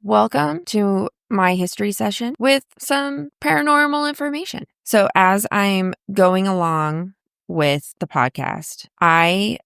Welcome to my history session with some paranormal information. So, as I'm going along with the podcast, I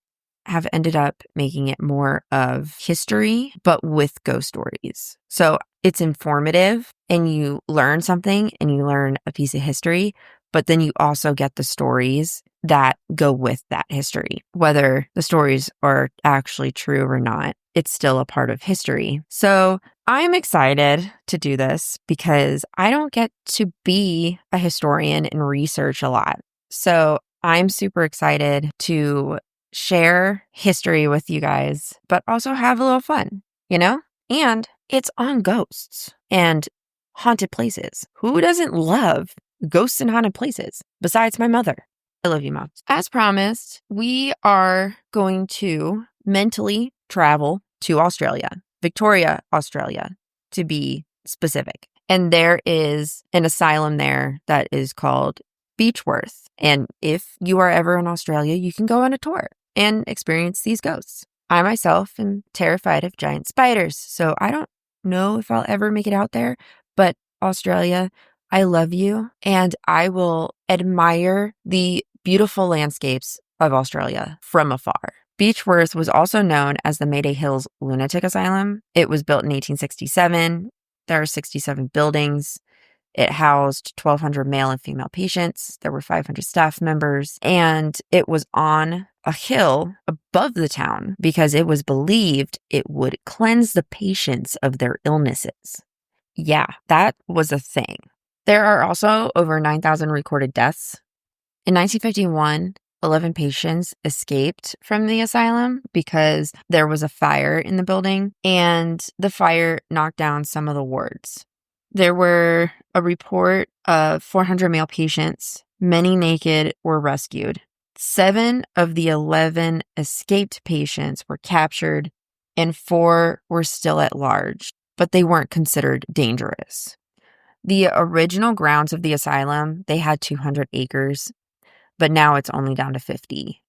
have ended up making it more of history, but with ghost stories. So, it's informative and you learn something and you learn a piece of history, but then you also get the stories that go with that history. Whether the stories are actually true or not, it's still a part of history. So I'm excited to do this because I don't get to be a historian and research a lot. So I'm super excited to share history with you guys, but also have a little fun, And it's on ghosts and haunted places. Who doesn't love ghosts and haunted places besides my mother? I love you, Mom. As promised, we are going to mentally travel to Australia, Victoria, Australia, to be specific. And there is an asylum there that is called Beechworth. And if you are ever in Australia, you can go on a tour and experience these ghosts. I myself am terrified of giant spiders, so I don't know if I'll ever make it out there, but Australia, I love you, and I will admire the beautiful landscapes of Australia from afar. Beechworth was also known as the Mayday Hills Lunatic Asylum. It was built in 1867. There are 67 buildings. It housed 1,200 male and female patients. There were 500 staff members, and it was on a hill above the town because it was believed it would cleanse the patients of their illnesses. Yeah, that was a thing. There are also over 9,000 recorded deaths. In 1951, 11 patients escaped from the asylum because there was a fire in the building, and the fire knocked down some of the wards. There were a report of 400 male patients. Many naked were rescued. 7 of the 11 escaped patients were captured, and 4 were still at large, but they weren't considered dangerous. The original grounds of the asylum, they had 200 acres, but now it's only down to 50.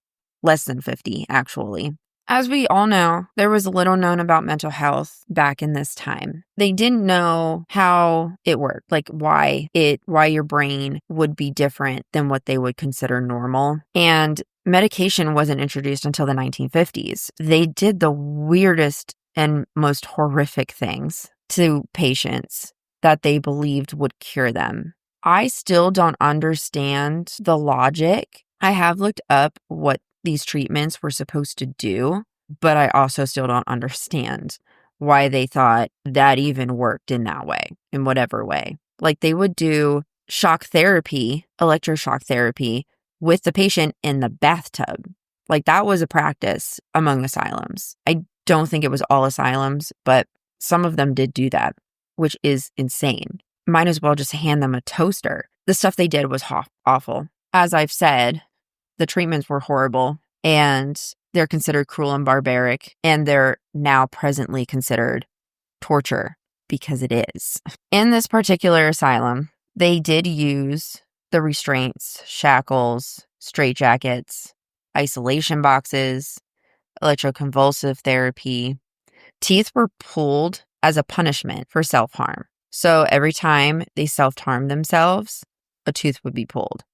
Less than 50, actually. As we all know, there was little known about mental health back in this time. They didn't know how it worked, like why your brain would be different than what they would consider normal. And medication wasn't introduced until the 1950s. They did the weirdest and most horrific things to patients that they believed would cure them. I still don't understand the logic. I have looked up what these treatments were supposed to do, but I also still don't understand why they thought that even worked in that way, in whatever way. Like they would do shock therapy, electroshock therapy with the patient in the bathtub. Like that was a practice among asylums. I don't think it was all asylums, but some of them did do that, which is insane. Might as well just hand them a toaster. The stuff they did was awful. As I've said, the treatments were horrible, and they're considered cruel and barbaric, and they're now presently considered torture because it is. In this particular asylum, they did use the restraints, shackles, straitjackets, isolation boxes, electroconvulsive therapy. Teeth were pulled as a punishment for self-harm. So every time they self-harmed themselves, a tooth would be pulled.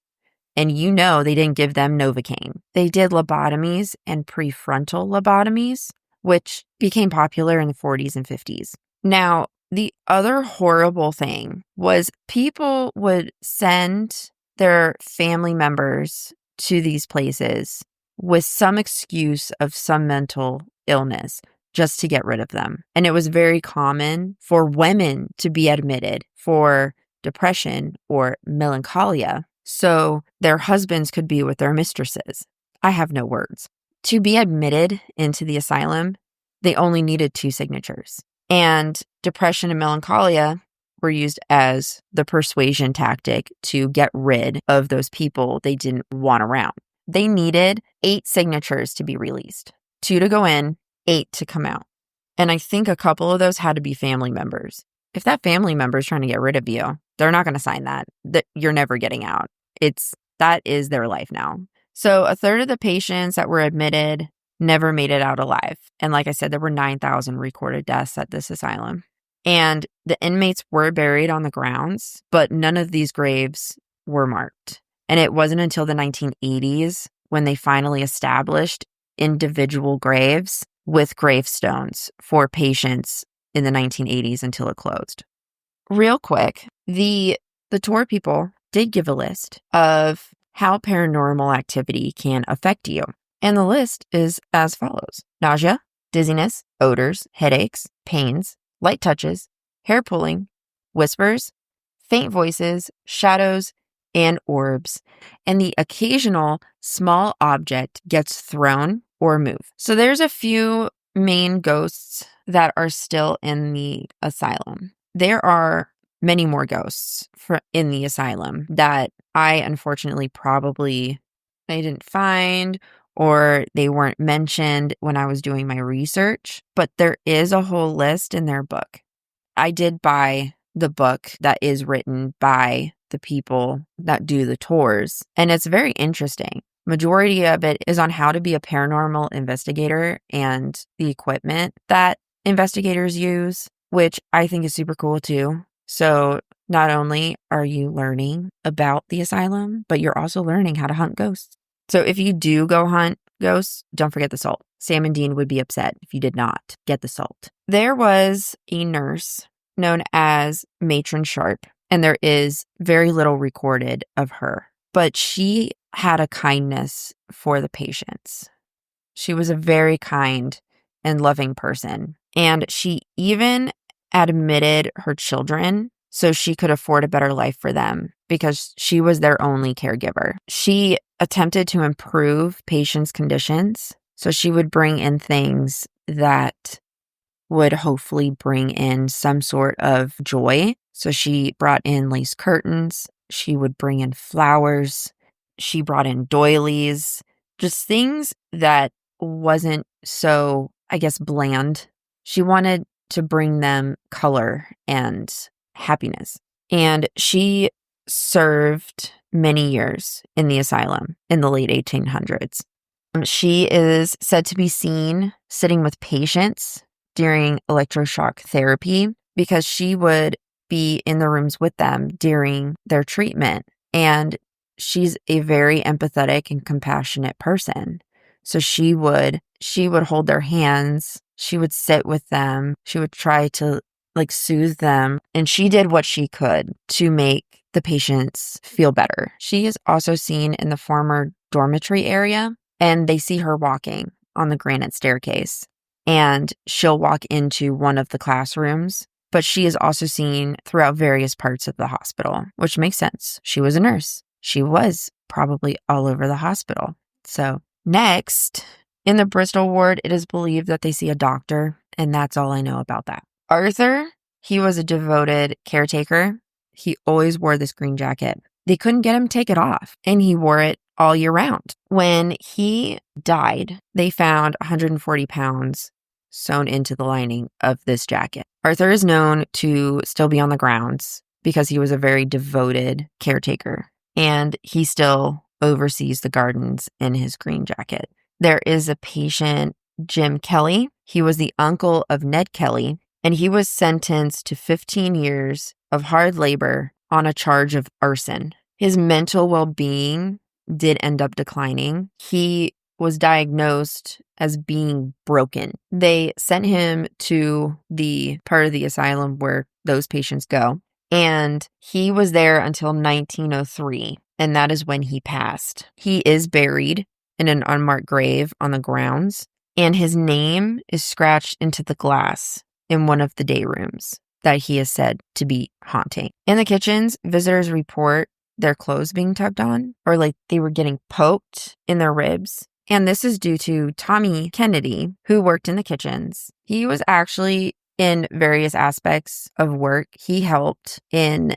And they didn't give them Novocaine. They did lobotomies and prefrontal lobotomies, which became popular in the 40s and 50s. Now, the other horrible thing was people would send their family members to these places with some excuse of some mental illness just to get rid of them. And it was very common for women to be admitted for depression or melancholia, so their husbands could be with their mistresses. I have no words. To be admitted into the asylum, they only needed 2 signatures. And depression and melancholia were used as the persuasion tactic to get rid of those people they didn't want around. They needed 8 signatures to be released. 2 to go in, 8 to come out. And I think a couple of those had to be family members. If that family member is trying to get rid of you, they're not going to sign that. You're never getting out. That is their life now. So a third of the patients that were admitted never made it out alive. And like I said, there were 9,000 recorded deaths at this asylum. And the inmates were buried on the grounds, but none of these graves were marked. And it wasn't until the 1980s when they finally established individual graves with gravestones for patients in the 1980s until it closed. Real quick, the tour people did give a list of how paranormal activity can affect you. And the list is as follows: nausea, dizziness, odors, headaches, pains, light touches, hair pulling, whispers, faint voices, shadows, and orbs. And the occasional small object gets thrown or moved. So there's a few main ghosts that are still in the asylum. There are many more ghosts in the asylum that I unfortunately I didn't find, or they weren't mentioned when I was doing my research, but there is a whole list in their book. I did buy the book that is written by the people that do the tours, and it's very interesting. Majority of it is on how to be a paranormal investigator and the equipment that investigators use, which I think is super cool too. So not only are you learning about the asylum, but you're also learning how to hunt ghosts. So if you do go hunt ghosts, don't forget the salt. Sam and Dean would be upset if you did not get the salt. There was a nurse known as Matron Sharp, and there is very little recorded of her, but she had a kindness for the patients. She was a very kind and loving person, and she even admitted her children so she could afford a better life for them because she was their only caregiver. She attempted to improve patients' conditions, so she would bring in things that would hopefully bring in some sort of joy. So she brought in lace curtains, she would bring in flowers, she brought in doilies, just things that wasn't so, I guess, bland. She wanted to bring them color and happiness. And she served many years in the asylum in the late 1800s. She is said to be seen sitting with patients during electroshock therapy because she would be in the rooms with them during their treatment. And she's a very empathetic and compassionate person. So she would hold their hands. She would sit with them. She would try to soothe them. And she did what she could to make the patients feel better. She is also seen in the former dormitory area, and they see her walking on the granite staircase. And she'll walk into one of the classrooms, but she is also seen throughout various parts of the hospital, which makes sense. She was a nurse. She was probably all over the hospital. So next, in the Bristol ward, it is believed that they see a doctor, and that's all I know about that. Arthur, he was a devoted caretaker. He always wore this green jacket. They couldn't get him to take it off, and he wore it all year round. When he died, they found 140 pounds sewn into the lining of this jacket. Arthur is known to still be on the grounds because he was a very devoted caretaker, and he still oversees the gardens in his green jacket. There is a patient, Jim Kelly. He was the uncle of Ned Kelly, and he was sentenced to 15 years of hard labor on a charge of arson. His mental well-being did end up declining. He was diagnosed as being broken. They sent him to the part of the asylum where those patients go, and he was there until 1903, and that is when he passed. He is buried in an unmarked grave on the grounds, and his name is scratched into the glass in one of the day rooms that he is said to be haunting. In the kitchens, visitors report their clothes being tugged on, or they were getting poked in their ribs. And this is due to Tommy Kennedy, who worked in the kitchens. He was actually in various aspects of work. He helped in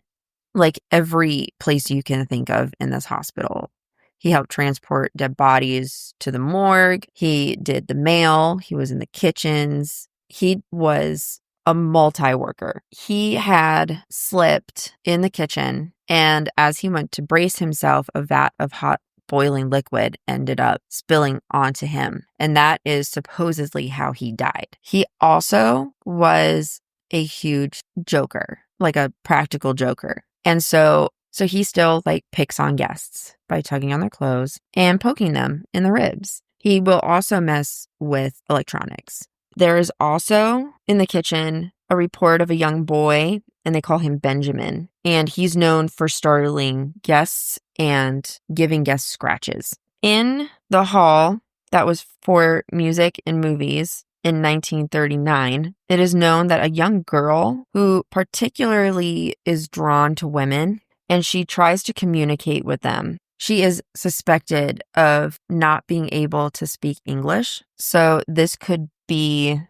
every place you can think of in this hospital. He helped transport dead bodies to the morgue. He did the mail. He was in the kitchens. He was a multi-worker. He had slipped in the kitchen, and as he went to brace himself, a vat of hot boiling liquid ended up spilling onto him, and that is supposedly how he died. He also was a huge joker, like a practical joker. And so he still like picks on guests by tugging on their clothes and poking them in the ribs. He will also mess with electronics. There is also in the kitchen a report of a young boy, and they call him Benjamin. And he's known for startling guests and giving guests scratches. In the hall that was for music and movies in 1939, it is known that a young girl who particularly is drawn to women, and she tries to communicate with them. She is suspected of not being able to speak English. So this could be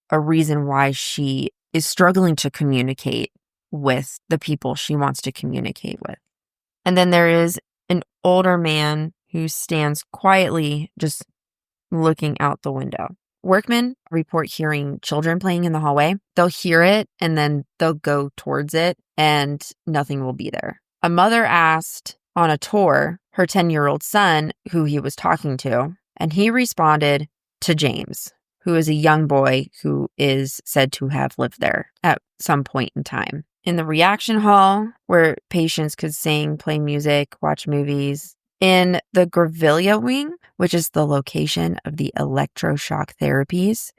a reason why she is struggling to communicate with the people she wants to communicate with. And then there is an older man who stands quietly just looking out the window. Workmen report hearing children playing in the hallway. They'll hear it and then they'll go towards it and nothing will be there. A mother asked on a tour her 10-year-old son who he was talking to, and he responded to James, who is a young boy who is said to have lived there at some point in time. In the reaction hall, where patients could sing, play music, watch movies. In the Grevillea wing, which is the location of the electroshock therapies,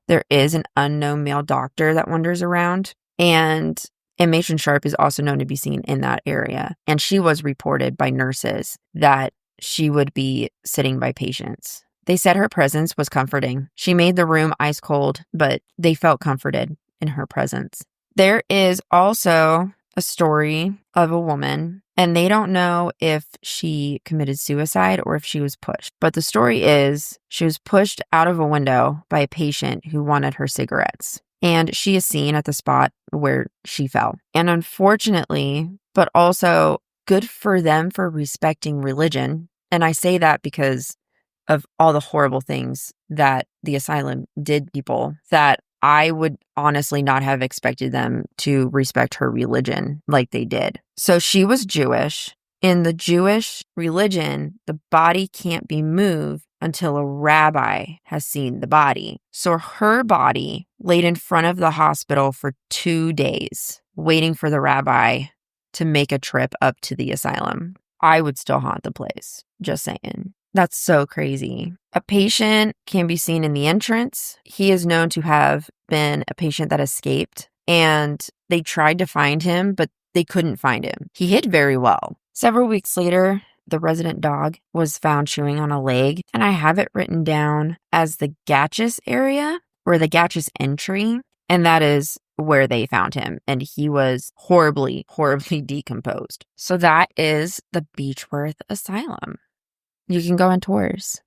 there is an unknown male doctor that wanders around. And Matron Sharp is also known to be seen in that area. And she was reported by nurses that she would be sitting by patients. They said her presence was comforting. She made the room ice cold, but they felt comforted in her presence. There is also a story of a woman, and they don't know if she committed suicide or if she was pushed. But the story is she was pushed out of a window by a patient who wanted her cigarettes. And she is seen at the spot where she fell. And unfortunately, but also good for them for respecting religion. And I say that because of all the horrible things that the asylum did to people, that I would honestly not have expected them to respect her religion like they did. So she was Jewish. In the Jewish religion, the body can't be moved until a rabbi has seen the body. So her body laid in front of the hospital for 2 days, waiting for the rabbi to make a trip up to the asylum. I would still haunt the place, just saying. That's so crazy. A patient can be seen in the entrance. He is known to have been a patient that escaped, and they tried to find him, but they couldn't find him. He hid very well. Several weeks later, the resident dog was found chewing on a leg, and I have it written down as the Gatchis area, or the Gatchis entry, and that is where they found him, and he was horribly, horribly decomposed. So that is the Beechworth Asylum. You can go on tours.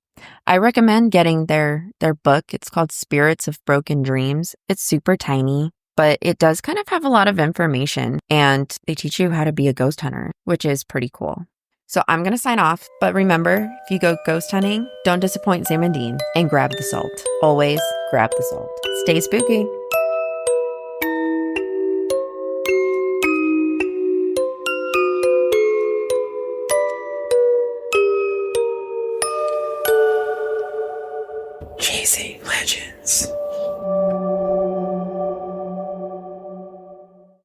I recommend getting their book. It's called Spirits of Broken Dreams. It's super tiny, but it does kind of have a lot of information, and they teach you how to be a ghost hunter, which is pretty cool. So I'm going to sign off, but remember, if you go ghost hunting, don't disappoint Sam and Dean, and grab the salt. Always grab the salt. Stay spooky. Chasing Legends.